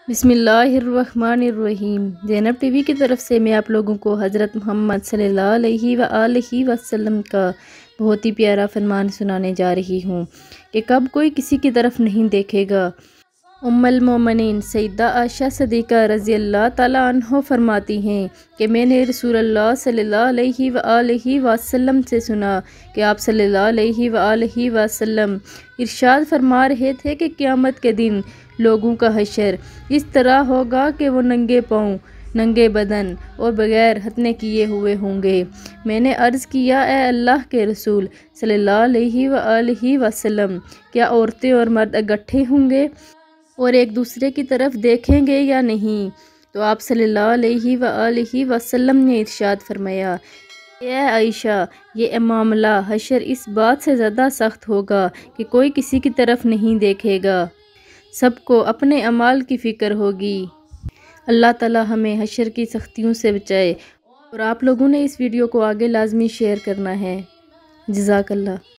بسم اللہ الرحمن الرحیم۔ زینب ٹی وی کی طرف سے میں آپ لوگوں کو حضرت محمد صلی اللہ علیہ وآلہ وسلم کا بہت ہی پیارا فرمان سنانے جا رہی ہوں کہ کب کوئی کسی کی طرف نہیں دیکھے گا۔ ام المومنین سیدہ عائشہ صدیقہ رضی اللہ تعالیٰ عنہ فرماتی ہیں کہ میں نے رسول اللہ صلی اللہ علیہ وآلہ وسلم سے سنا کہ آپ صلی اللہ علیہ وآلہ وسلم ارشاد فرما رہے تھے کہ قیامت کے دن لوگوں کا حشر اس طرح ہوگا کہ وہ ننگے پاؤں، ننگے بدن اور بغیر ختنے کیے ہوئے ہوں گے۔ میں نے عرض کیا اے اللہ کے رسول صلی اللہ علیہ وآلہ وسلم، کیا عورتیں اور مرد اکٹھے ہوں گے اور ایک دوسرے کی طرف دیکھیں گے یا نہیں؟ تو آپ صلی اللہ علیہ وآلہ وسلم نے ارشاد فرمایا اے عائشہ، یہ معاملہ حشر اس بات سے زیادہ سخت ہوگا کہ کوئی کسی کی طرف نہیں دیکھے گا، سب کو اپنے اعمال کی فکر ہوگی۔ اللہ تعالی ہمیں حشر کی سختیوں سے بچائے، اور آپ لوگوں نے اس ویڈیو کو آگے لازمی شیئر کرنا ہے۔ جزاک اللہ۔